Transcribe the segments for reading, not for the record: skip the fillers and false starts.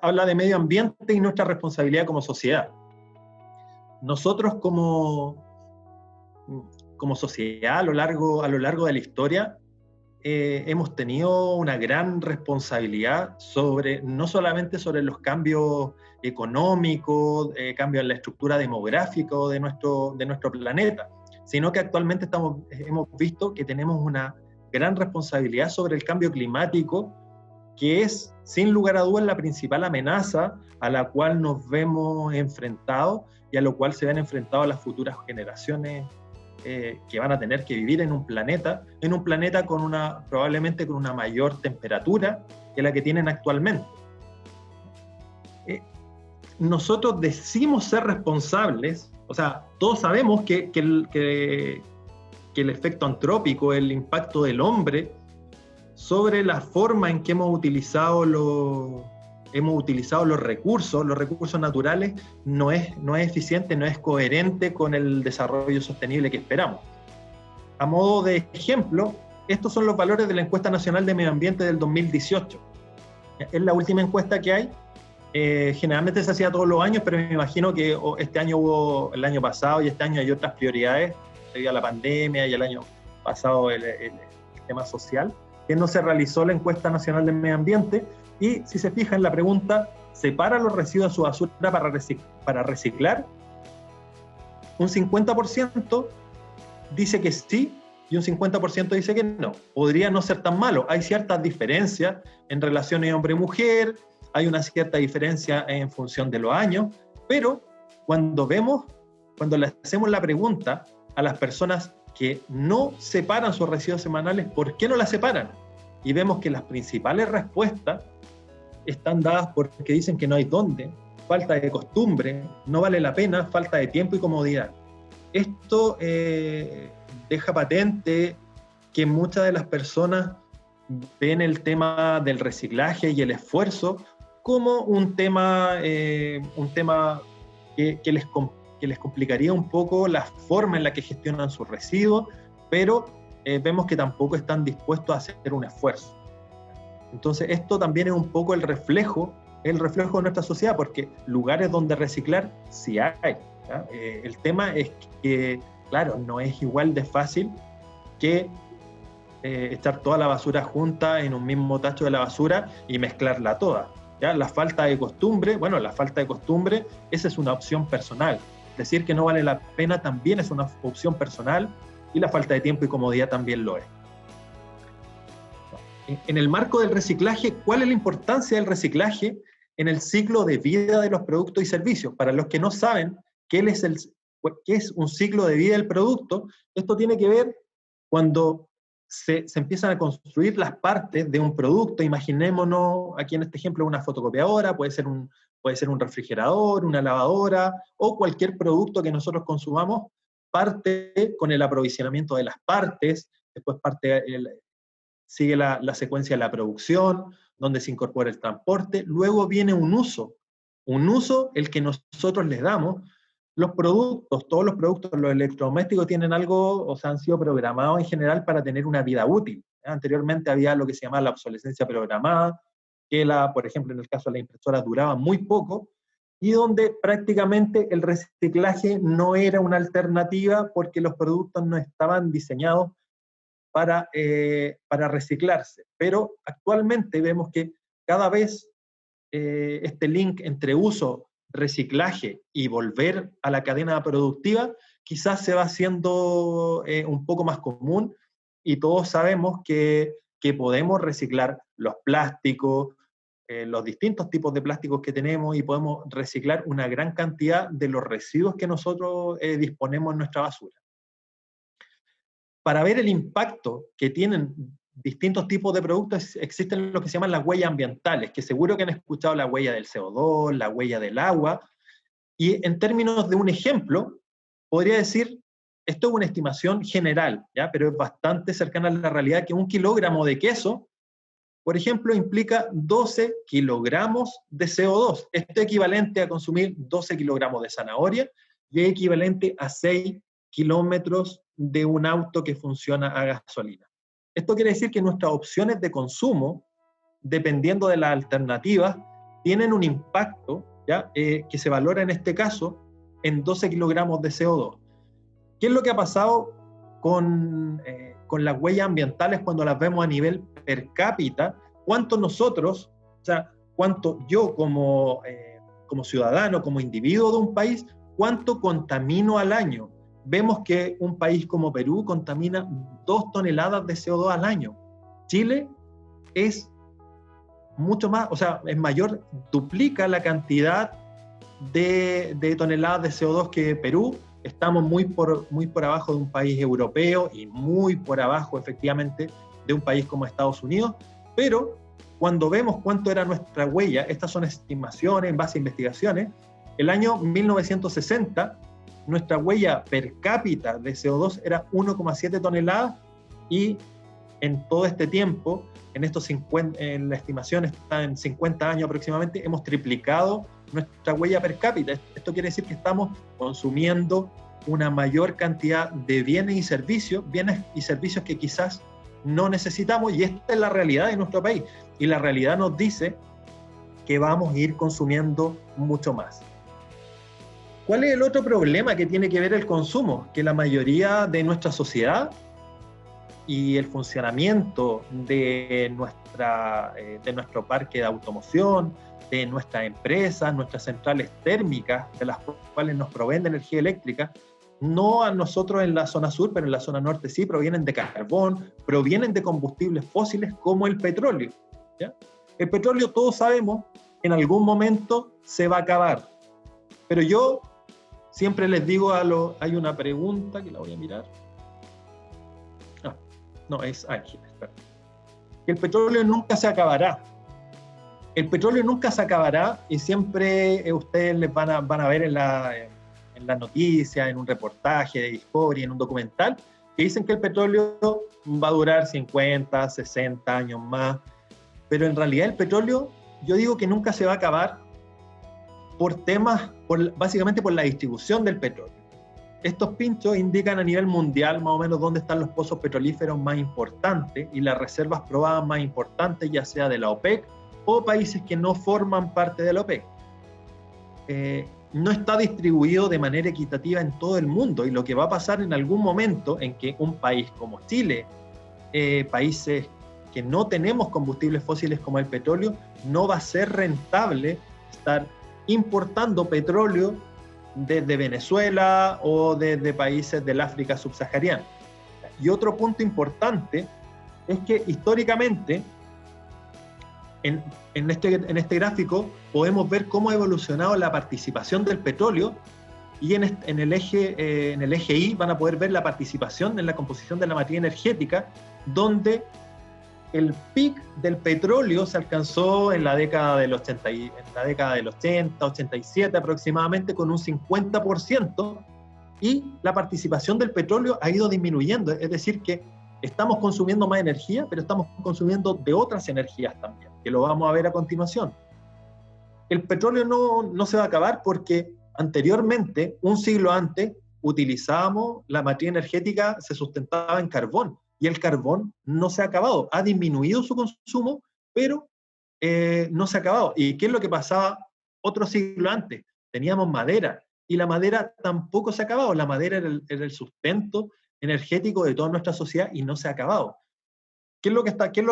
habla de medio ambiente y nuestra responsabilidad como sociedad. Nosotros como sociedad a lo largo de la historia hemos tenido una gran responsabilidad no solamente sobre los cambios económicos, cambios en la estructura demográfica de nuestro planeta, sino que actualmente hemos visto que tenemos una gran responsabilidad sobre el cambio climático, que es, sin lugar a dudas, la principal amenaza a la cual nos vemos enfrentados y a lo cual se ven enfrentados las futuras generaciones que van a tener que vivir en un planeta probablemente con una mayor temperatura que la que tienen actualmente. Nosotros decimos ser responsables, o sea, todos sabemos que el efecto antrópico, el impacto del hombre sobre la forma en que hemos utilizado los recursos naturales, no es eficiente, no es coherente con el desarrollo sostenible que esperamos. A modo de ejemplo, estos son los valores de la Encuesta Nacional de Medio Ambiente del 2018. Es la última encuesta que hay. Generalmente se hacía todos los años, pero me imagino que este año hubo, el año pasado y este año hay otras prioridades debido a la pandemia y el año pasado el tema social, que no se realizó la Encuesta Nacional de Medio Ambiente. Y si se fijan, la pregunta, ¿separa los residuos de su basura para reciclar? Un 50% dice que sí y un 50% dice que no. Podría no ser tan malo. Hay ciertas diferencias en relaciones hombre-mujer, hay una cierta diferencia en función de los años, pero cuando le hacemos la pregunta a las personas que no separan sus residuos semanales, ¿por qué no la separan? Y vemos que las principales respuestas están dadas porque dicen que no hay dónde, falta de costumbre, no vale la pena, falta de tiempo y comodidad. Esto deja patente que muchas de las personas ven el tema del reciclaje y el esfuerzo como un tema que les complicaría un poco la forma en la que gestionan sus residuos, pero vemos que tampoco están dispuestos a hacer un esfuerzo. Entonces esto también es un poco el reflejo de nuestra sociedad, porque lugares donde reciclar sí hay. El tema es que, claro, no es igual de fácil que echar toda la basura junta en un mismo tacho de la basura y mezclarla toda. ¿Ya? La falta de costumbre, esa es una opción personal. Decir que no vale la pena también es una opción personal, y la falta de tiempo y comodidad también lo es. En el marco del reciclaje, ¿cuál es la importancia del reciclaje en el ciclo de vida de los productos y servicios? Para los que no saben qué es un ciclo de vida del producto, esto tiene que ver cuando se empiezan a construir las partes de un producto. Imaginémonos aquí en este ejemplo una fotocopiadora, puede ser un refrigerador, una lavadora o cualquier producto que nosotros consumamos, parte con el aprovisionamiento de las partes, después sigue la secuencia de la producción, donde se incorpora el transporte, luego viene un uso el que nosotros les damos. Todos los productos, los electrodomésticos tienen algo, o sea, han sido programados en general para tener una vida útil. Anteriormente había lo que se llamaba la obsolescencia programada, que por ejemplo, en el caso de la impresora duraba muy poco, y donde prácticamente el reciclaje no era una alternativa porque los productos no estaban diseñados para reciclarse. Pero actualmente vemos que cada vez este link entre uso, reciclaje y volver a la cadena productiva quizás se va haciendo un poco más común, y todos sabemos que podemos reciclar los plásticos, los distintos tipos de plásticos que tenemos, y podemos reciclar una gran cantidad de los residuos que nosotros disponemos en nuestra basura. Para ver el impacto que tienen distintos tipos de productos, existen lo que se llaman las huellas ambientales, que seguro que han escuchado la huella del CO2, la huella del agua, y en términos de un ejemplo, podría decir, esto es una estimación general, ¿ya? Pero es bastante cercana a la realidad, que 1 kilogramo de queso, por ejemplo, implica 12 kilogramos de CO2. Esto es equivalente a consumir 12 kilogramos de zanahoria, y es equivalente a 6 kilómetros de un auto que funciona a gasolina. Esto quiere decir que nuestras opciones de consumo, dependiendo de las alternativas, tienen un impacto, ¿ya? Que se valora en este caso en 12 kilogramos de CO2. ¿Qué es lo que ha pasado con las huellas ambientales cuando las vemos a nivel per cápita? ¿Cuánto nosotros, o sea, cuánto yo como ciudadano, como individuo de un país, cuánto contamino al año? Vemos que un país como Perú contamina 2 toneladas de CO2 al año. Chile es mucho más, o sea, es mayor, duplica la cantidad de toneladas de CO2 que Perú. Estamos muy por abajo de un país europeo y muy por abajo, efectivamente, de un país como Estados Unidos, pero cuando vemos cuánto era nuestra huella, estas son estimaciones en base a investigaciones, el año 1960, nuestra huella per cápita de CO2 era 1,7 toneladas y en todo este tiempo, en la estimación está en 50 años aproximadamente, hemos triplicado nuestra huella per cápita. Esto quiere decir que estamos consumiendo una mayor cantidad de bienes y servicios que quizás no necesitamos, y esta es la realidad de nuestro país. Y la realidad nos dice que vamos a ir consumiendo mucho más. ¿Cuál es el otro problema que tiene que ver el consumo? Que la mayoría de nuestra sociedad y el funcionamiento de nuestro parque de automoción, de nuestras empresas, nuestras centrales térmicas, de las cuales nos proveen de energía eléctrica, no a nosotros en la zona sur, pero en la zona norte sí, provienen de carbón, provienen de combustibles fósiles como el petróleo, ¿ya? El petróleo, todos sabemos, en algún momento se va a acabar. Pero yo siempre les digo hay una pregunta que la voy a mirar. No, es Ángeles. El petróleo nunca se acabará. El petróleo nunca se acabará y siempre ustedes les van a ver en la noticia, en un reportaje de Discovery, en un documental, que dicen que el petróleo va a durar 50, 60 años más. Pero en realidad el petróleo, yo digo que nunca se va a acabar básicamente por la distribución del petróleo. Estos pinchos indican a nivel mundial más o menos dónde están los pozos petrolíferos más importantes y las reservas probadas más importantes, ya sea de la OPEC o países que no forman parte de la OPEC. No está distribuido de manera equitativa en todo el mundo, y lo que va a pasar en algún momento en que un país como Chile, países que no tenemos combustibles fósiles como el petróleo, no va a ser rentable estar importando petróleo desde Venezuela o desde países del África subsahariana. Y otro punto importante es que históricamente en este gráfico podemos ver cómo ha evolucionado la participación del petróleo, y en el eje Y van a poder ver la participación en la composición de la materia energética, donde el pic del petróleo se alcanzó en la década del 80, 87 aproximadamente, con un 50%, y la participación del petróleo ha ido disminuyendo, es decir, que estamos consumiendo más energía, pero estamos consumiendo de otras energías también, que lo vamos a ver a continuación. El petróleo no se va a acabar porque anteriormente, un siglo antes, utilizábamos la materia energética, se sustentaba en carbón, y el carbón no se ha acabado, ha disminuido su consumo, pero no se ha acabado. ¿Y qué es lo que pasaba otro siglo antes? Teníamos madera, y la madera tampoco se ha acabado. La madera era el sustento energético de toda nuestra sociedad y no se ha acabado. ¿Qué es lo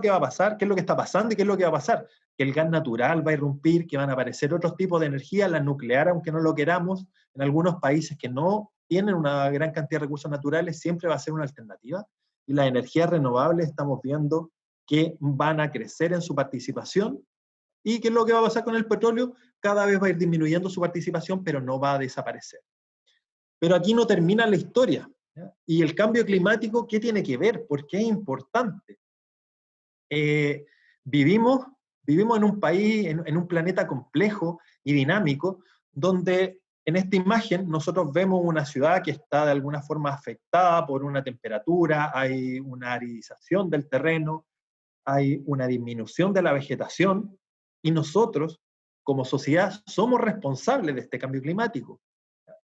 que va a pasar? ¿Qué es lo que está pasando y qué es lo que va a pasar? Que el gas natural va a irrumpir, que van a aparecer otros tipos de energía, la nuclear, aunque no lo queramos, en algunos países que no tienen una gran cantidad de recursos naturales, siempre va a ser una alternativa. Y las energías renovables estamos viendo que van a crecer en su participación. ¿Y qué es lo que va a pasar con el petróleo? Cada vez va a ir disminuyendo su participación, pero no va a desaparecer. Pero aquí no termina la historia, ¿ya? Y el cambio climático, ¿qué tiene que ver? ¿Por qué es importante? Vivimos en un país, en un planeta complejo y dinámico, donde en esta imagen nosotros vemos una ciudad que está de alguna forma afectada por una temperatura, hay una aridización del terreno, hay una disminución de la vegetación, y nosotros, como sociedad, somos responsables de este cambio climático.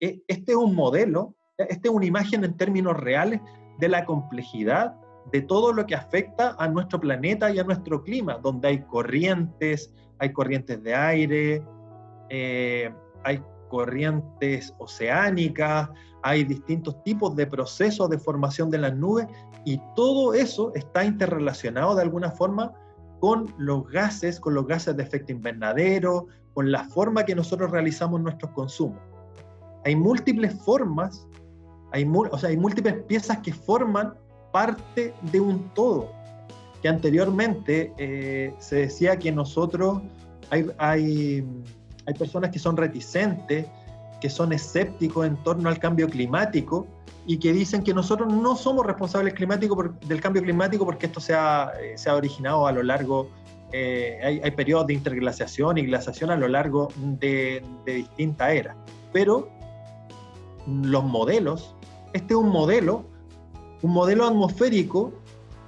Este es un modelo, esta es una imagen en términos reales de la complejidad de todo lo que afecta a nuestro planeta y a nuestro clima, donde hay corrientes de aire, hay corrientes oceánicas, hay distintos tipos de procesos de formación de las nubes, y todo eso está interrelacionado de alguna forma con los gases de efecto invernadero, con la forma que nosotros realizamos nuestros consumos. Hay múltiples formas, hay múltiples piezas que forman parte de un todo, que anteriormente se decía que nosotros, hay personas que son reticentes, que son escépticos en torno al cambio climático, y que dicen que nosotros no somos responsables del cambio climático porque esto se ha originado a lo largo, hay periodos de interglaciación y glaciación a lo largo de distintas eras. Pero los modelos, este es un modelo atmosférico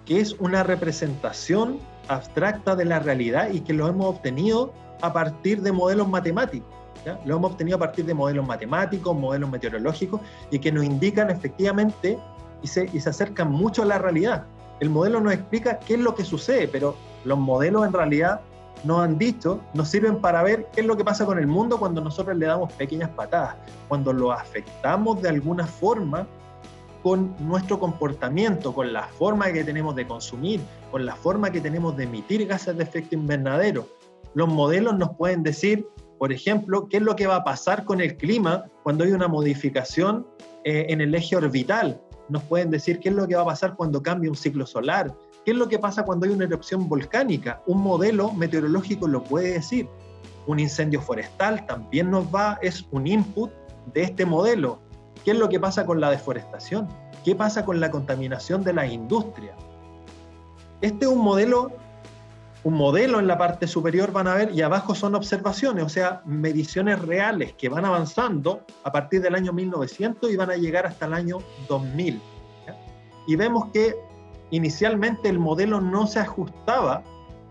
que es una representación abstracta de la realidad y que lo hemos obtenido a partir de modelos matemáticos. ¿Ya? Lo hemos obtenido a partir de modelos matemáticos, modelos meteorológicos, y que nos indican efectivamente y se acercan mucho a la realidad. El modelo nos explica qué es lo que sucede, pero los modelos en realidad nos sirven para ver qué es lo que pasa con el mundo cuando nosotros le damos pequeñas patadas, cuando lo afectamos de alguna forma con nuestro comportamiento, con la forma que tenemos de consumir, con la forma que tenemos de emitir gases de efecto invernadero. Los modelos nos pueden decir, por ejemplo, qué es lo que va a pasar con el clima cuando hay una modificación en el eje orbital. Nos pueden decir qué es lo que va a pasar cuando cambie un ciclo solar, qué es lo que pasa cuando hay una erupción volcánica. Un modelo meteorológico lo puede decir. Un incendio forestal también es un input de este modelo. ¿Qué es lo que pasa con la deforestación? ¿Qué pasa con la contaminación de las industrias? Este es un modelo en la parte superior van a ver, y abajo son observaciones, o sea, mediciones reales que van avanzando a partir del año 1900 y van a llegar hasta el año 2000. ¿Ya? Y vemos que inicialmente el modelo no se ajustaba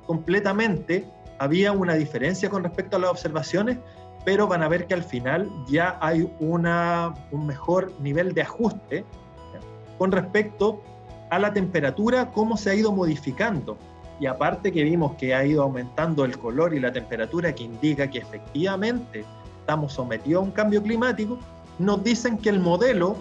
completamente, había una diferencia con respecto a las observaciones, pero van a ver que al final ya hay un mejor nivel de ajuste, ¿ya? Con respecto a la temperatura, cómo se ha ido modificando. Y aparte que vimos que ha ido aumentando el color y la temperatura, que indica que efectivamente estamos sometidos a un cambio climático, nos dicen que el modelo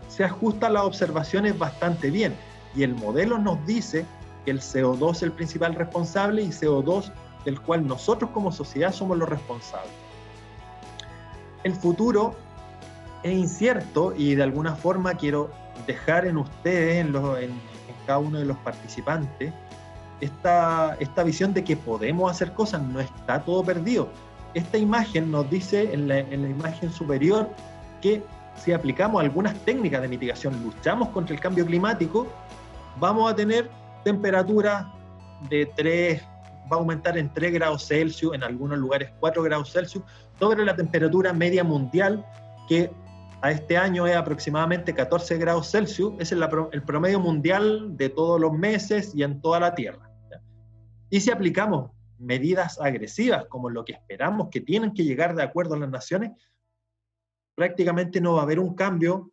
se ajusta a las observaciones bastante bien. Y el modelo nos dice que el CO2 es el principal responsable, y CO2 del cual nosotros como sociedad somos los responsables. El futuro es incierto, y de alguna forma quiero dejar en ustedes, en cada uno de los participantes, esta visión de que podemos hacer cosas, no está todo perdido. Esta imagen nos dice en la imagen superior que si aplicamos algunas técnicas de mitigación, luchamos contra el cambio climático, vamos a tener temperaturas va a aumentar en 3 grados Celsius, en algunos lugares 4 grados Celsius, sobre la temperatura media mundial, que a este año es aproximadamente 14 grados Celsius, es el promedio mundial de todos los meses y en toda la Tierra. ¿Ya? Y si aplicamos medidas agresivas, como lo que esperamos que tienen que llegar de acuerdo a las naciones, prácticamente no va a haber un cambio,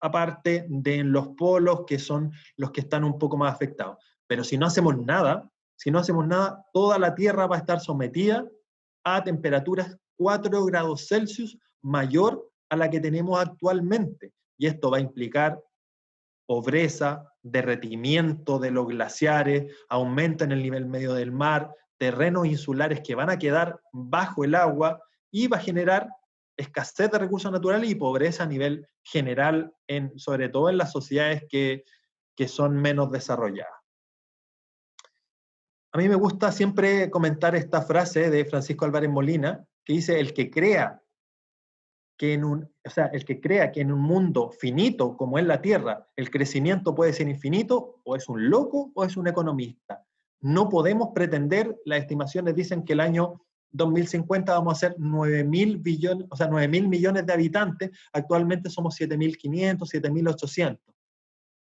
aparte de en los polos, que son los que están un poco más afectados. Pero si no hacemos nada, toda la Tierra va a estar sometida a temperaturas 4 grados Celsius mayor a la que tenemos actualmente. Y esto va a implicar pobreza, derretimiento de los glaciares, aumento en el nivel medio del mar, terrenos insulares que van a quedar bajo el agua, y va a generar escasez de recursos naturales y pobreza a nivel general, sobre todo en las sociedades que son menos desarrolladas. A mí me gusta siempre comentar esta frase de Francisco Álvarez Molina, que dice: el que crea que en un mundo finito como es la Tierra, el crecimiento puede ser infinito, o es un loco o es un economista. No podemos pretender, las estimaciones dicen que el año 2050 vamos a ser 9.000 millones de habitantes, actualmente somos 7.500, 7.800.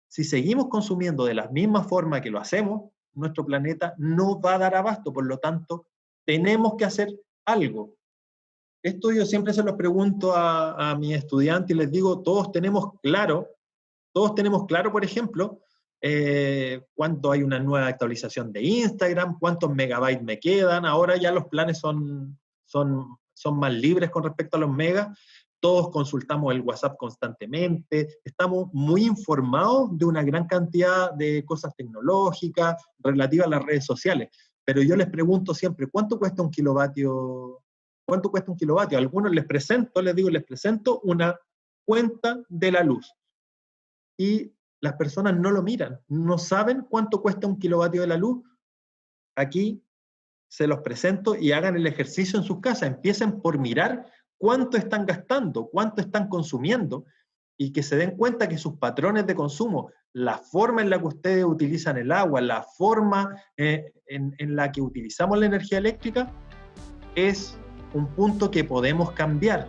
Si seguimos consumiendo de la misma forma que lo hacemos, nuestro planeta no va a dar abasto, por lo tanto, tenemos que hacer algo. Esto yo siempre se los pregunto a mis estudiantes y les digo, todos tenemos claro, por ejemplo, cuánto hay una nueva actualización de Instagram, cuántos megabytes me quedan. Ahora ya los planes son más libres con respecto a los megas. Todos consultamos el WhatsApp constantemente, estamos muy informados de una gran cantidad de cosas tecnológicas relativas a las redes sociales. Pero yo les pregunto siempre, ¿cuánto cuesta un kilovatio? ¿Cuánto cuesta un kilovatio? A algunos les presento una cuenta de la luz. Y las personas no lo miran, no saben cuánto cuesta un kilovatio de la luz. Aquí se los presento y hagan el ejercicio en sus casas. Empiecen por mirar cuánto están gastando, cuánto están consumiendo, y que se den cuenta que sus patrones de consumo, la forma en la que ustedes utilizan el agua, la forma en la que utilizamos la energía eléctrica, es un punto que podemos cambiar.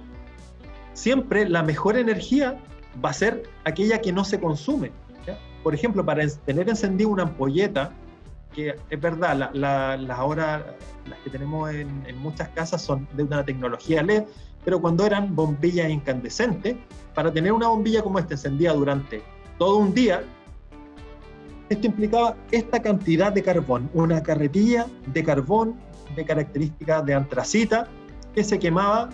Siempre la mejor energía va a ser aquella que no se consume, ¿ya? Por ejemplo, para tener encendida una ampolleta, que es verdad, ahora las que tenemos en muchas casas son de una tecnología LED, pero cuando eran bombillas incandescentes, para tener una bombilla como esta encendida durante todo un día, esto implicaba esta cantidad de carbón, una carretilla de carbón de características de antracita que se quemaba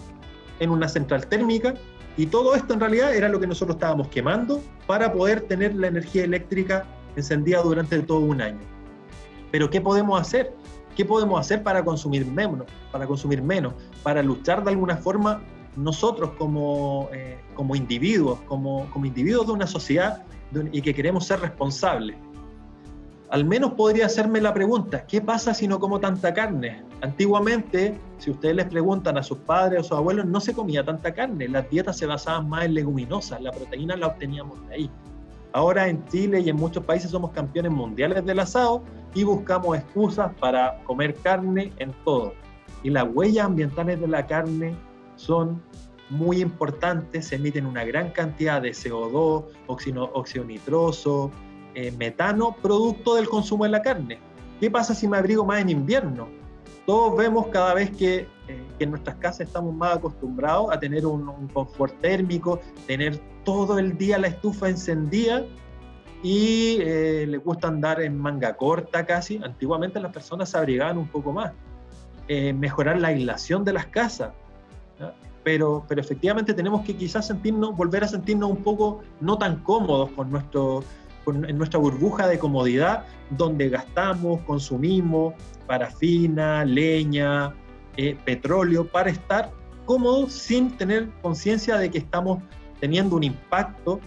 en una central térmica, y todo esto en realidad era lo que nosotros estábamos quemando para poder tener la energía eléctrica encendida durante todo un año. Pero ¿qué podemos hacer? ¿Qué podemos hacer para consumir menos? Para luchar de alguna forma nosotros como individuos, como individuos de una sociedad y que queremos ser responsables. Al menos podría hacerme la pregunta, ¿qué pasa si no como tanta carne? Antiguamente, si ustedes les preguntan a sus padres o sus abuelos, no se comía tanta carne, las dietas se basaban más en leguminosas, la proteína la obteníamos de ahí. Ahora en Chile y en muchos países somos campeones mundiales del asado y buscamos excusas para comer carne en todo. Y las huellas ambientales de la carne son muy importantes, se emiten una gran cantidad de CO2, óxido nitroso, metano, producto del consumo de la carne. ¿Qué pasa si me abrigo más en invierno? Todos vemos cada vez que en nuestras casas estamos más acostumbrados a tener un confort térmico, tener todo el día la estufa encendida y les gusta andar en manga corta casi. Antiguamente las personas se abrigaban un poco más. Mejorar la aislación de las casas, ¿no? Pero efectivamente tenemos que quizás volver a sentirnos un poco no tan cómodos en nuestra burbuja de comodidad, donde gastamos, consumimos parafina, leña, petróleo, para estar cómodos sin tener conciencia de que estamos teniendo un impacto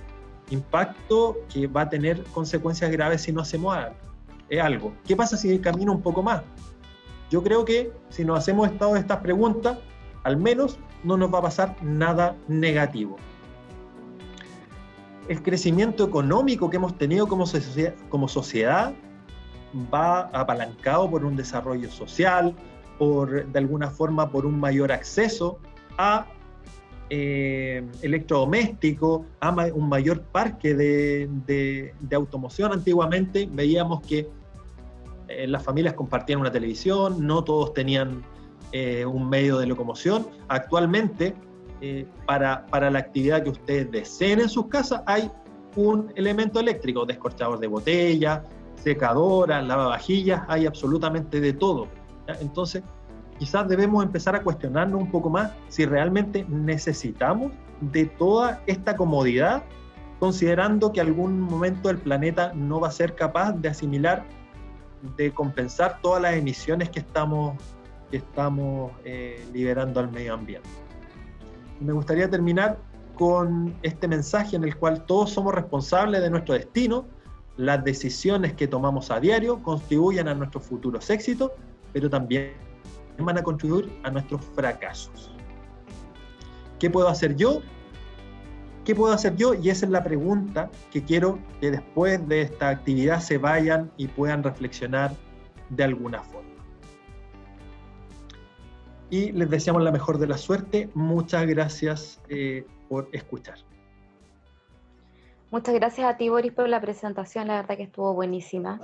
que va a tener consecuencias graves si no hacemos algo. ¿Qué pasa si camino un poco más? Yo creo que si nos hacemos todas estas preguntas, al menos no nos va a pasar nada negativo. El crecimiento económico que hemos tenido como sociedad va apalancado por un desarrollo social, de alguna forma por un mayor acceso a electrodomésticos, a un mayor parque de automoción. Antiguamente veíamos que las familias compartían una televisión, no todos tenían un medio de locomoción. Actualmente, para la actividad que ustedes deseen en sus casas, hay un elemento eléctrico, descorchador de botellas, secadoras, lavavajillas, hay absolutamente de todo, ¿ya? Entonces, quizás debemos empezar a cuestionarnos un poco más si realmente necesitamos de toda esta comodidad, considerando que algún momento el planeta no va a ser capaz de asimilar, de compensar todas las emisiones que estamos liberando al medio ambiente. Me gustaría terminar con este mensaje en el cual todos somos responsables de nuestro destino. Las decisiones que tomamos a diario contribuyen a nuestros futuros éxitos, pero también van a contribuir a nuestros fracasos. ¿Qué puedo hacer yo? ¿Qué puedo hacer yo? Y esa es la pregunta que quiero que después de esta actividad se vayan y puedan reflexionar de alguna forma. Y les deseamos la mejor de la suerte. Muchas gracias por escuchar. Muchas gracias a ti, Boris, por la presentación. La verdad que estuvo buenísima.